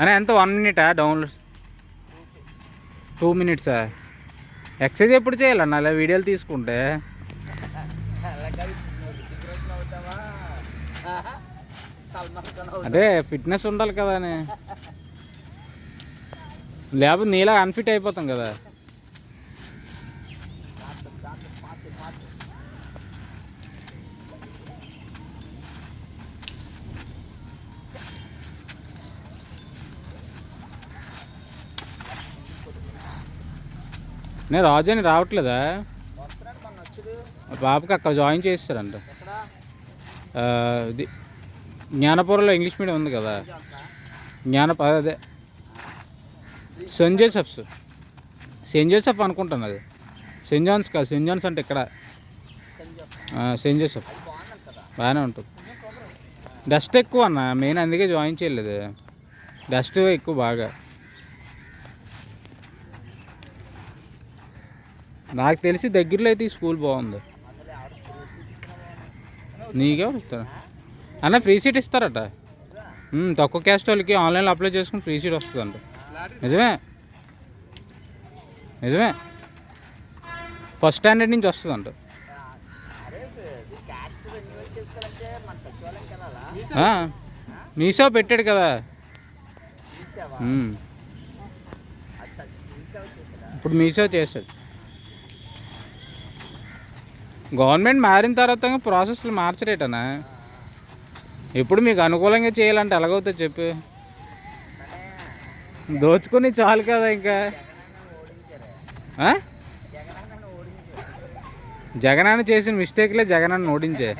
అనే ఎంత 1 మినిటా download? 2 మినిట్సా? Exercise ఎప్పుడు చేయాలన్న అలా వీడియోలు తీసుకుంటే? అదే ఫిట్నెస్ ఉండాలి కదా అని, లేకపోతే నీలా అన్ఫిట్ అయిపోతాం కదా. నేను రాజు అని రావట్లేదా? బాబుకి అక్కడ జాయిన్ చేస్తారంట. ఇది జ్ఞానపురంలో ఇంగ్లీష్ మీడియం ఉంది కదా, అదే సెయింట్ జోసెఫ్ అనుకుంటాను. అది సెయింట్ జాన్స్ కాదు, సెయింట్ జాన్స్ అంటే ఇక్కడ సెయింట్ జోసెఫ్ బాగానే ఉంటుంది. డస్ట్ ఎక్కువ అన్న, మెయిన్ అందుకే జాయిన్ చేయలేదు. డస్ట్ ఎక్కువ బాగా. నాకు తెలిసి దగ్గరలో అయితే ఈ స్కూల్ బాగుంది. నీకే వస్తారా అన్న? ఫ్రీ సీట్ ఇస్తారట. తక్కువ క్యాస్ట్ వాళ్ళకి ఆన్లైన్లో అప్లై చేసుకుని ఫ్రీ సీట్ వస్తుందంట. నిజమే నిజమే, ఫస్ట్ స్టాండర్డ్ నుంచి వస్తుందంట. మీసేవ పెట్టాడు కదా ఇప్పుడు, మీసేవ చేశాడు. గవర్నమెంట్ మారిన తర్వాత ప్రాసెస్లు మార్చరేటనా? ఎప్పుడు మీకు అనుకూలంగా చేయాలంటే ఎలాగవుతుంది చెప్పు? దోచుకుని చాలు కదా ఇంకా. జగనన్న చేసిన మిస్టేక్లే జగనన్న ఓడించే.